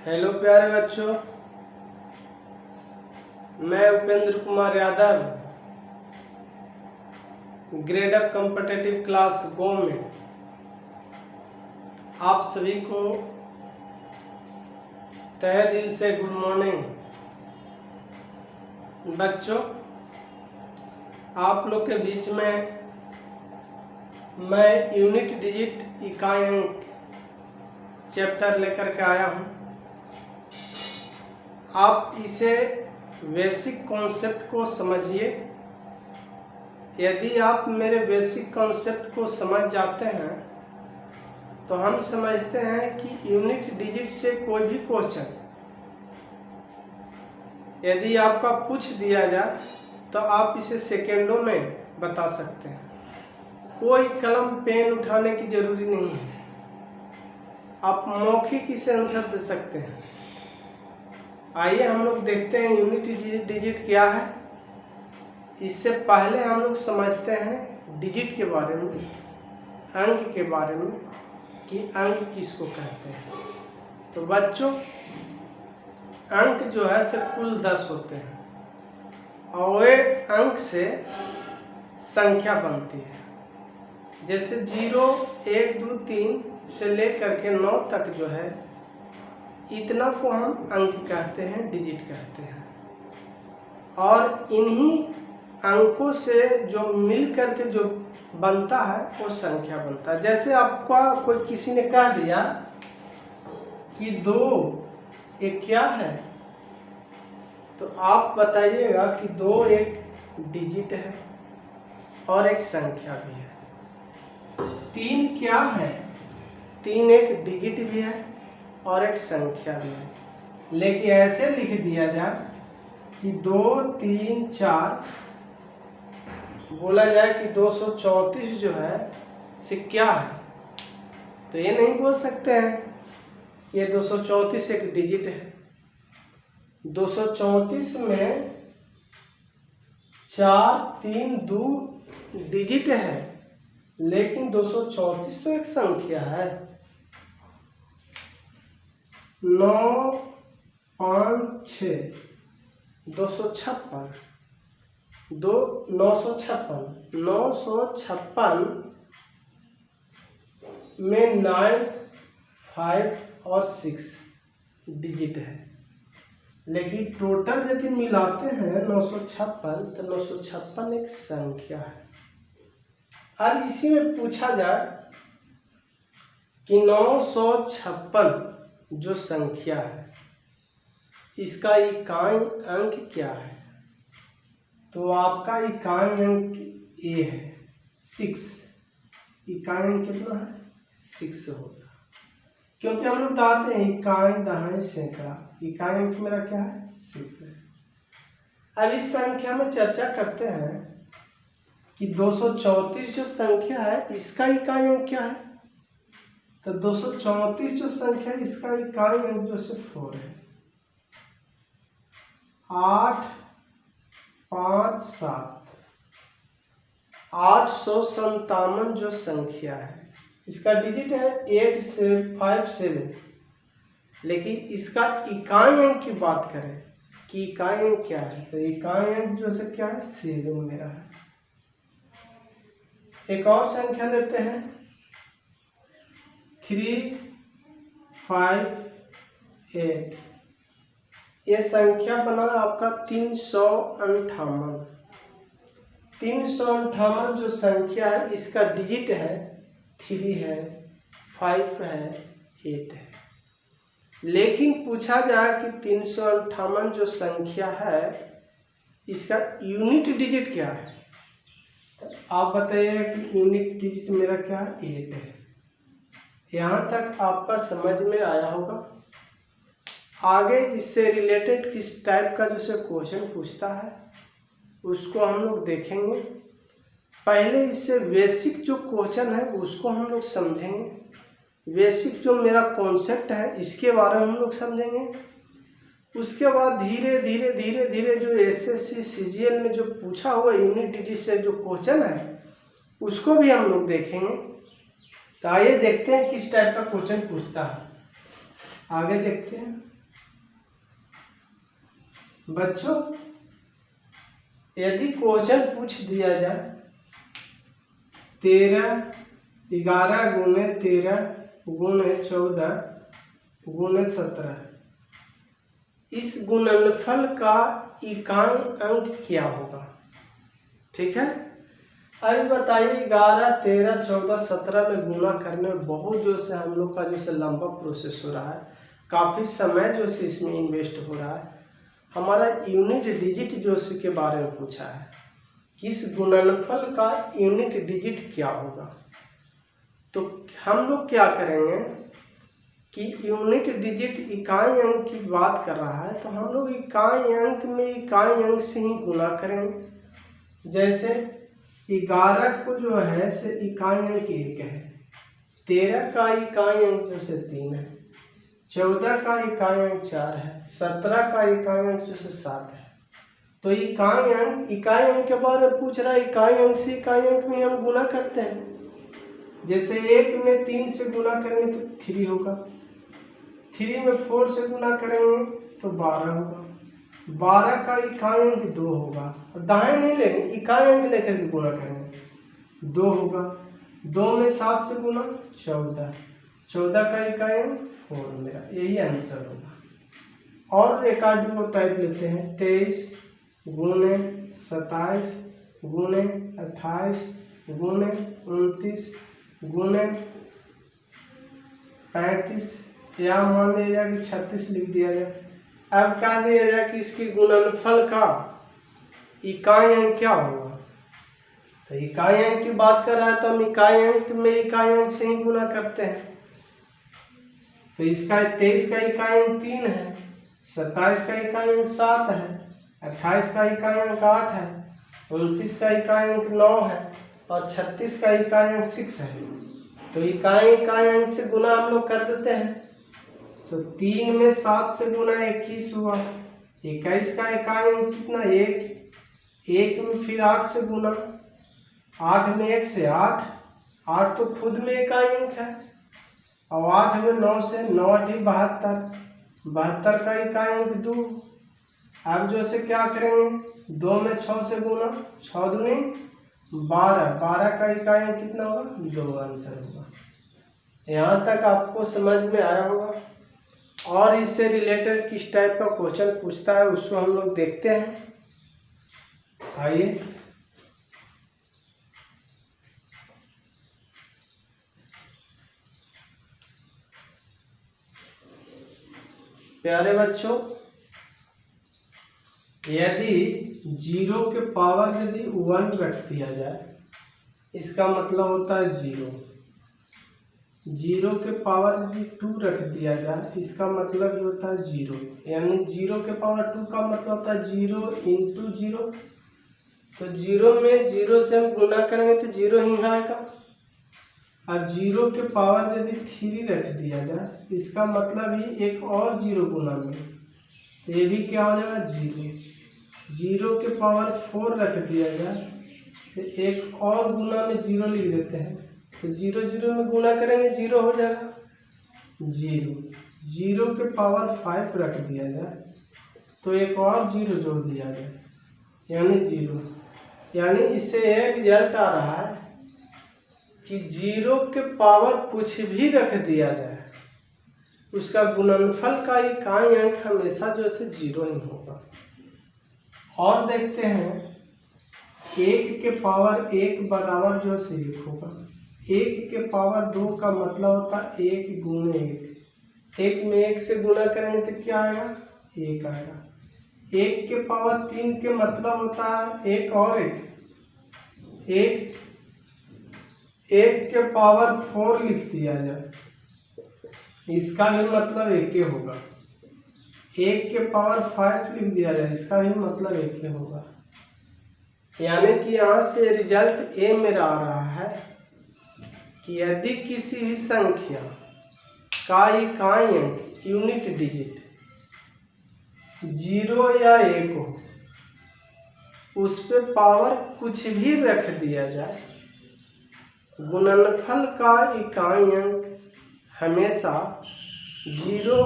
Hello प्यारे बच्चों, मैं Upendra Kumar Yadav grade up competitive class go में आप सभी को तहे दिल से गुड मॉर्निंग। बच्चों, आप लोग के बीच में मैं यूनिट डिजिट इकाई अंक चैप्टर लेकर के आया हूँ। आप इसे बेसिक कॉन्सेप्ट को समझिए। यदि आप मेरे बेसिक कॉन्सेप्ट को समझ जाते हैं तो हम समझते हैं कि यूनिट डिजिट से कोई भी क्वेश्चन यदि आपका पूछ दिया जाए तो आप इसे सेकेंडों में बता सकते हैं। कोई कलम पेन उठाने की जरूरी नहीं है, आप मौखिक इसे आंसर दे सकते हैं। आइए हम लोग देखते हैं यूनिट डिजिट क्या है। इससे पहले हम लोग समझते हैं डिजिट के बारे में, अंक के बारे में कि अंक किसको कहते हैं। तो बच्चों, अंक जो है से कुल 10 होते हैं और वे अंक से संख्या बनती है। जैसे 0, 1, 2, 3 से लेकर के 9 तक जो है, इतना को हम अंक कहते हैं, डिजिट कहते हैं। और इन्हीं अंकों से जो मिल करके जो बनता है वो संख्या बनता है। जैसे आपका कोई किसी ने कह दिया कि 2 ये क्या है, तो आप बताइएगा कि 2 एक डिजिट है और एक संख्या भी है। 3 क्या है? 3 एक डिजिट भी है और एक संख्या भी है। लेकिन ऐसे लिख दिया जाए कि 2, 3, 4 बोला जाए कि 234 जो है से क्या है, तो ये नहीं बोल सकते हैं ये 234 एक डिजिट है। 234 में 4, 3, 2 डिजिट है, लेकिन 234 तो एक संख्या है। 9, 5, 6 256 956 में 9, 5 और 6 डिजिट है। लेकिन टोटल यदि मिलाते हैं 956 तो 956 एक संख्या है। अब इसी में पूछा जाए कि 956 जो संख्या है इसका इकाई अंक क्या है, तो आपका इकाई अंक ए है 6। इकाई अंक कितना है? 6 होगा, क्योंकि हम लोग बताते हैं इकाई दहाई सैकड़ा। इकाई अंक मेरा क्या है? 6 है। अब इस संख्या में चर्चा करते हैं कि 234 जो संख्या है इसका इकाई अंक क्या है। तो 234 जो संख्या है इसका इकाई अंक जो से 4 है। 8, 5, 7 857 जो संख्या है इसका डिजिट है 8 से 5, 7। लेकिन इसका इकाई अंक की बात करें कि इकाई अंक क्या है, तो इकाई अंक जो से क्या है? 7 मेरा है। एक और संख्या लेते हैं 3, 5, 8। ये संख्या बना आपका 358। 358 जो संख्या है इसका डिजिट है 3 है, 5 है, 8 है। लेकिन पूछा जाए कि 358 जो संख्या है इसका यूनिट डिजिट क्या है, आप बताइए कि यूनिट डिजिट मेरा क्या है? 8 है। यहाँ तक आपका समझ में आया होगा। आगे इससे रिलेटेड किस टाइप का जो क्वेश्चन पूछता है उसको हम लोग देखेंगे। पहले इससे बेसिक जो क्वेश्चन है उसको हम लोग समझेंगे। बेसिक जो मेरा कॉन्सेप्ट है इसके बारे में हम लोग समझेंगे। उसके बाद धीरे धीरे धीरे धीरे जो एसएससी सीजीएल में जो पूछा हुआ यूनिट डिजिट से जो क्वेश्चन है उसको भी हम लोग देखेंगे। तो आइए देखते हैं किस टाइप का क्वेश्चन पूछता है। आगे देखते हैं। बच्चों यदि क्वेश्चन पूछ दिया जाए 11 गुने 13 गुने 14 गुने 17, इस गुणनफल का इकाई अंक क्या होगा? ठीक है, अभी बताइए 11, 13, 14, 17 में गुना करने में बहुत जो से हम लोग का जो से लंबा प्रोसेस हो रहा है, काफ़ी समय जो से इसमें इन्वेस्ट हो रहा है। हमारा यूनिट डिजिट जो से के बारे में पूछा है कि इस गुणनफल का यूनिट डिजिट क्या होगा। तो हम लोग क्या करेंगे कि यूनिट डिजिट इकाई अंक की बात कर रहा है, तो हम लोग इकाई अंक में इकाई अंक से ही गुना करेंगे। जैसे 11 को जो है से इकाई अंक 1 है, 13 का इकाई अंक जो से 3 है, 14 का इकाई अंक 4 है, 17 का इकाई अंक जो से 7 है। तो इकाई अंक के बारे में पूछ रहा है, इकाई अंक से इकाई अंक में हम गुना करते हैं। जैसे 1 में 3 से गुना करेंगे तो 3 होगा, 3 में 4 से गुना करेंगे तो 12 होगा, 12 का इकाई अंक 2 होगा, और दाएं नहीं लेंगे, इकाई अंक लेकर के गुना करेंगे 2 होगा, 2 में 7 से गुना 14, 14 का इकाई अंक 4, मेरा यही आंसर होगा। और एक आठ को टाइप लेते हैं 23 गुने 27 गुने 28 गुने 29 गुने 35, या मान लिया जाए कि 36 लिख दिया जाए। अब कह दिया जाए कि इसकी गुणनफल का इकाई अंक क्या होगा। तो इकाई अंक की बात कर रहा है तो हम इकाई अंक में इकाई अंक से ही गुना करते हैं। तो इसका 23 का इकाई अंक 3 है, 27 का इकाई अंक 7 है, 28 का इकाई अंक 8 है, 29 का इकाई अंक 9 है, और 36 का इकाई अंक 6 है। तो इकाई अंक से गुना हम लोग कर देते हैं। तो 3 में 7 से गुना 21 हुआ, 21 का इकाई अंक कितना 1, 1 में फिर 8 से गुना, 8 में 1 से 8, 8 तो खुद में इकाई अंक है, और 8 में 9 से 9 8 72, 72 का इकाई अंक 2। अब जो से क्या करेंगे 2 में 6 से गुना, 6 दूनी 12, 12 का इकाई अंक कितना होगा 2, आंसर होगा। यहाँ तक आपको समझ में आया होगा। और इससे रिलेटेड किस टाइप का क्वेश्चन पूछता है उसको हम लोग देखते हैं। आइए, प्यारे बच्चों, यदि 0 के पावर यदि 1 रख दिया जाए, इसका मतलब होता है 0। 0 के पावर यदि 2 रख दिया जाए, इसका मतलब ये होता है 0। यानी 0 के पावर 2 का मतलब होता है 0 इंटू 0। तो 0 में 0 से हम गुना करेंगे तो 0 ही आएगा। अब 0 के पावर यदि 3 रख दिया जाए, इसका मतलब ही एक और 0 गुना में, तो ये भी क्या हो जाएगा 0। 0 के पावर 4 रख दिया जाए तो एक और गुना में 0 लिख देते हैं, तो 0 0 में गुना करेंगे 0 हो जाएगा 0। 0 के पावर 5 रख दिया जाए तो एक और 0 जोड़ दिया जाए, यानी 0। यानी इससे यह रिजल्ट आ रहा है कि 0 के पावर कुछ भी रख दिया जाए, उसका गुणनफल का इकाई अंक हमेशा जो से 0 ही होगा। और देखते हैं 1 के पावर 1 बराबर जो से 1 होगा। 1 के पावर 2 का मतलब होता है 1 गुने 1। 1 में 1 से गुना करेंगे तो क्या आएगा 1 आएगा। 1 के पावर 3 के मतलब होता है 1 और 1। 1 के पावर 4 लिख दिया जाए, इसका भी मतलब 1 होगा। 1 के पावर 5 लिख दिया जाए, इसका भी मतलब 1 होगा। यानी कि यहाँ से रिजल्ट ए मेरा आ रहा है कि यदि किसी भी संख्या का इकाई अंक यूनिट डिजिट 0 या 1 हो, उस पे पावर कुछ भी रख दिया जाए, गुणनफल का इकाई अंक हमेशा 0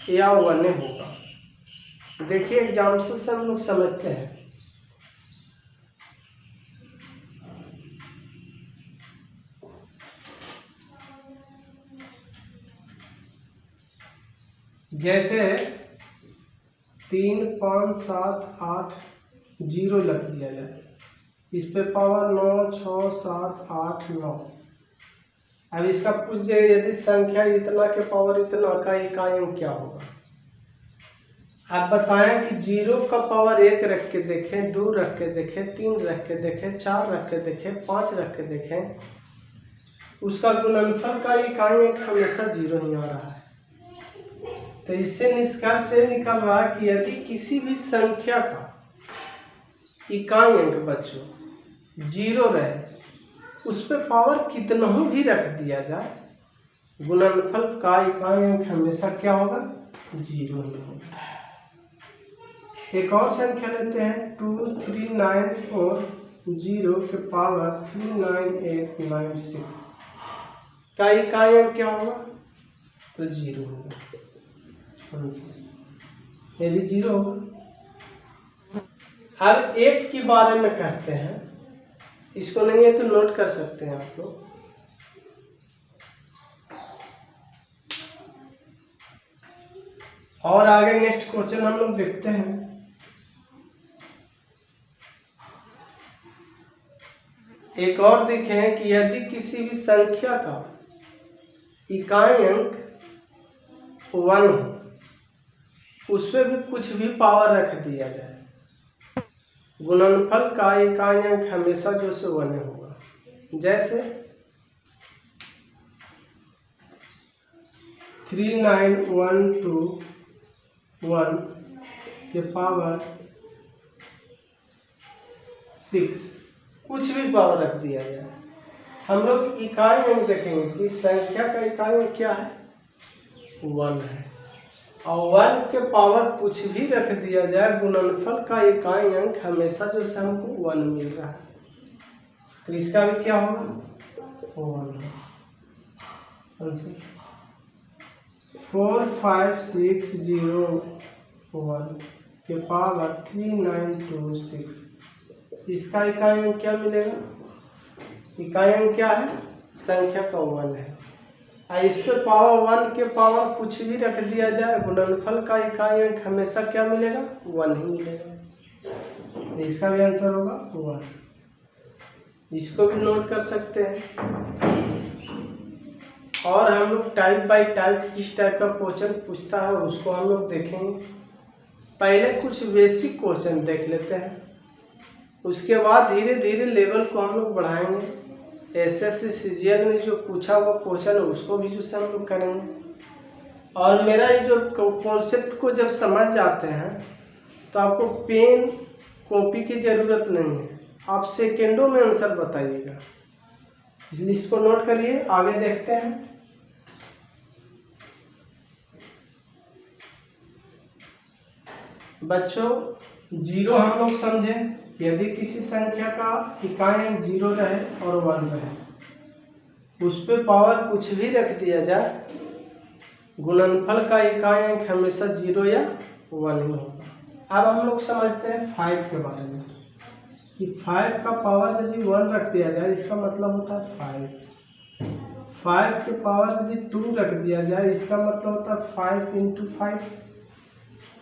या 1 होगा। देखिए एग्जाम्पल से हम लोग समझते हैं। जैसे 3, 5, 7, 8 0 लग दिया जाए, इस पे पावर 9, 6, 7, 8, 9। अब इसका पूछ दे यदि संख्या इतना के पावर इतना का इकाई क्या होगा। आप बताएं कि 0 का पावर 1 रख के देखें, 2 रख के देखें, 3 रख के देखें, 4 रख के देखें, 5 रख के देखें, उसका गुणनफल का इकाई हमेशा 0 ही आ रहा है। तो इससे निष्कर्ष से निकल रहा है कि यदि किसी भी संख्या का इकाई अंक बच्चों 0 रहे, उस पर पावर कितना भी रख दिया जाए, गुणनफल का इकाई अंक हमेशा क्या होगा, 0 ही होगा। एक और संख्या लेते हैं 2, 3, 9, 4, 0 के पावर 3, 9, 8, 9, 6 का इकाई अंक क्या होगा, तो 0 होगा। ये भी 0 होगा। अब 1 के बारे में कहते हैं, इसको नहीं है तो नोट कर सकते हैं आप लोग। और आगे नेक्स्ट क्वेश्चन हम लोग देखते हैं। एक और देखें कि यदि किसी भी संख्या का इकाई अंक 1 हो, उस पर भी कुछ भी पावर रख दिया जाए, गुणनफल का इकाई अंक हमेशा जो से 1 होगा। जैसे 3, 9, 1, 2, 1 के पावर 6 कुछ भी पावर रख दिया जाए, हम लोग इकाई अंक देखेंगे कि संख्या का इकाई अंक क्या है, 1 है, और 1 के पावर कुछ भी रख दिया जाए, गुणनफल का इकाई अंक हमेशा जो से हमको 1 मिल रहा है, तो इसका भी क्या होगा, 1 है। 4, 5, 6, 0, 1 के पावर 3, 9, 2, 6 इसका इकाई अंक क्या मिलेगा, इकाई अंक क्या है, संख्या का 1 है। इस पे पावर 1 के पावर कुछ भी रख दिया जाए, गुणनफल का इकाई अंक हमेशा क्या मिलेगा, 1 ही मिलेगा। इसका भी आंसर होगा 1। इसको भी नोट कर सकते हैं। और हम लोग टाइप बाय टाइप किस टाइप का क्वेश्चन पूछता है उसको हम लोग देखेंगे। पहले कुछ बेसिक क्वेश्चन देख लेते हैं, उसके बाद धीरे धीरे लेवल को हम लोग बढ़ाएंगे। एसएससी सीजीएल में जो पूछा हुआ क्वेश्चन है उसको भी जो हम लोग करेंगे। और मेरा ये जो कॉन्सेप्ट को जब समझ जाते हैं तो आपको पेन कॉपी की ज़रूरत नहीं है, आप सेकेंडों में आंसर बताइएगा, इसलिए इसको नोट करिए। आगे देखते हैं। बच्चों 0 हम लोग समझे, यदि किसी संख्या का इकाई अंक 0 रहे और 1 रहे, उस पे पावर कुछ भी रख दिया जाए, गुणनफल का इकाई अंक हमेशा 0 या 1 ही होगा। अब हम लोग समझते हैं 5 के बारे में कि 5 का पावर यदि 1 रख दिया जाए, इसका मतलब होता है 5। 5 के पावर यदि 2 रख दिया जाए, इसका मतलब होता है 5 × 5।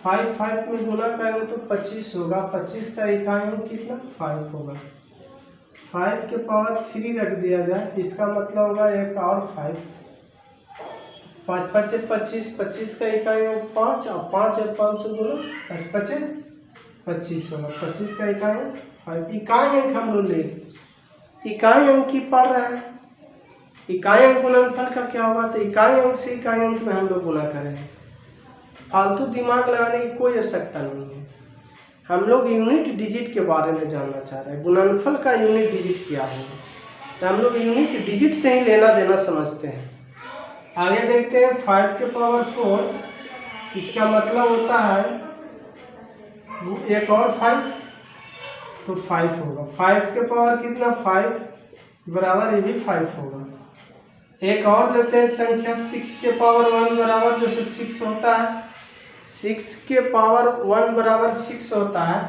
5 में गुना करेंगे तो 25 होगा, 25 का इकाई अंक कितना, 5 होगा। 5 के पावर 3 रख दिया जाए, इसका मतलब होगा एक और 5। 5 × 5 = 25, 25 का इकाई अंक 5, और 5 और 5 से गुना 5 × 25 होगा, 25 का इकाई अंक 5। इकाई अंक हम लोग ले, इकाई अंक की पढ़ रहे हैं, इकाई अंक गुणनफल का क्या होगा, तो इकाई अंक से इकाई अंक में हम लोग गुना करेंगे। फालतू दिमाग लगाने की कोई आवश्यकता नहीं है। हम लोग यूनिट डिजिट के बारे में जानना चाह रहे हैं, गुणनफल का यूनिट डिजिट क्या होगा, तो हम लोग यूनिट डिजिट से ही लेना देना समझते हैं। आगे देखते हैं 5 के पावर 4, इसका मतलब होता है एक और 5, तो 5 होगा। 5 के पावर कितना, 5 बराबर, ये भी 5 होगा। एक और लेते हैं संख्या 6 के पावर 1 बराबर, जैसे 6 होता है, 6 के पावर 1 बराबर 6 होता है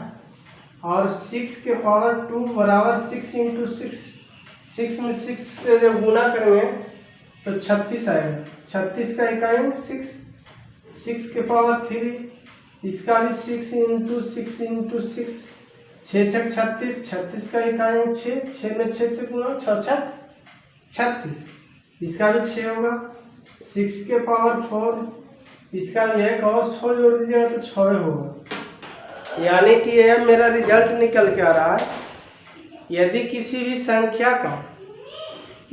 और 6 के पावर 2 बराबर 6 इंटू 6 में 6 से जब गुना करेंगे तो 36 आएगा। 36 का इकाई 6 के पावर 3 इसका भी 6 इंटू 6 इंटू 6 6 छक 36 36 का इकाई 6 में 6 से गुना 6 छक 36 इसका भी 6 होगा। 6 के पावर 4 इसका भी एक और 6 जोड़ दीजिएगा तो 6 होगा। यानी कि यह मेरा रिजल्ट निकल के आ रहा है, यदि किसी भी संख्या का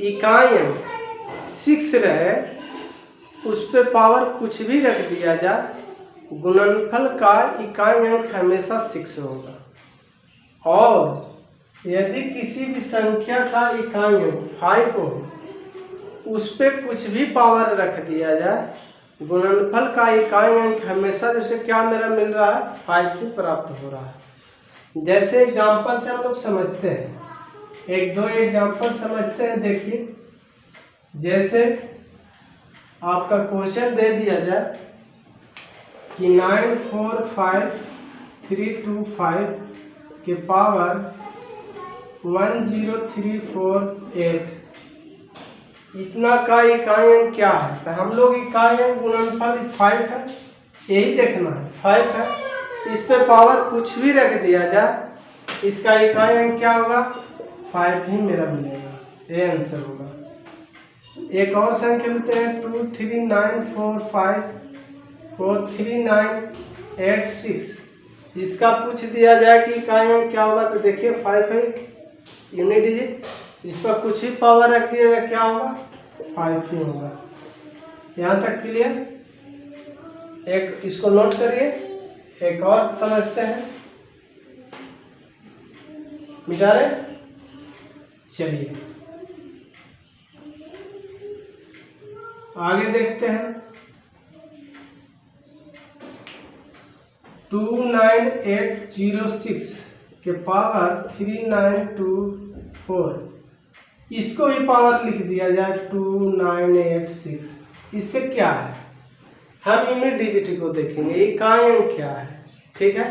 इकाई अंक 6 रहे उस पे पावर कुछ भी रख दिया जाए, गुणनफल का इकाई अंक हमेशा 6 होगा। और यदि किसी भी संख्या का इकाई अंक 5 हो उस पे कुछ भी पावर रख दिया जाए, गुणनफल का इकाई अंक हमेशा जैसे क्या मेरा मिल रहा है 5 ही प्राप्त हो रहा है। जैसे एग्जाम्पल से हम लोग समझते हैं, एक दो एग्जाम्पल समझते हैं। देखिए, जैसे आपका क्वेश्चन दे दिया जाए कि 945325 के पावर 10348 इतना का इकाई अंक क्या है। तो हम लोग इकाई अंक गुणनफल 5 है, यही देखना है 5 है, इस पे पावर कुछ भी रख दिया जाए, इसका इकाई अंक क्या होगा 5 ही मेरा मिलेगा, ये आंसर होगा। एक और संख्या लेते हैं 239454396, इसका पूछ दिया जाए कि इकाई अंक क्या होगा। तो देखिए 5 है यूनिट डिजिट, इस पर कुछ ही पावर रख दिया जाए क्या होगा 5 ही होगा। यहाँ तक क्लियर। एक इसको नोट करिए, एक और समझते हैं, मिटा रहे। चलिए आगे देखते हैं। 29806 के पावर 3924, इसको भी पावर लिख दिया जाए 2986। इससे क्या है, हम यूनिट डिजिट को देखेंगे, इकाई अंक क्या है। ठीक है,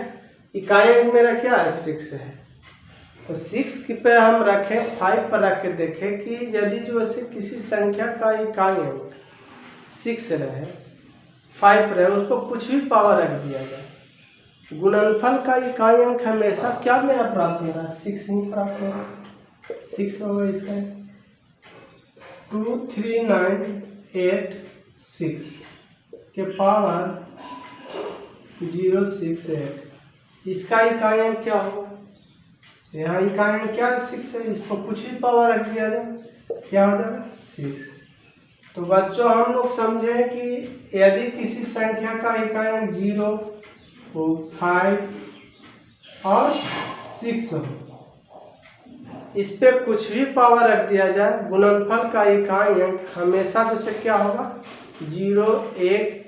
इकाई अंक मेरा क्या है 6 है, तो 6 पे हम रखें 5 पर रख के देखें कि यदि जो ऐसे किसी संख्या का इकाई अंक 6 रहे 5 रहे, उसको कुछ भी पावर रख दिया जाए, गुणनफल का इकाई अंक हमेशा क्या मेरा प्राप्त हो रहा है 6 ही प्राप्त हो रहा है। 6 होगा इसका 23986 के पावर 068, इसका इकाई अंक क्या होगा। यहाँ इकाई अंक क्या है 6 है, इस पर कुछ भी पावर रख दिया जाए क्या हो जाएगा 6। तो बच्चों हम लोग समझे कि यदि किसी संख्या का इकाई अंक 0 हो 5 और 6 हो, इस पे कुछ भी पावर रख दिया जाए, गुणनफल का इकाई अंक हमेशा जैसे क्या होगा 0 1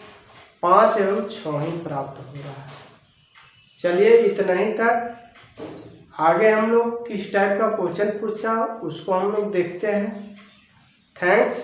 5 एवं 6 ही प्राप्त हो रहा है। चलिए इतना ही तक। आगे हम लोग किस टाइप का क्वेश्चन पूछा उसको हम लोग देखते हैं। थैंक्स।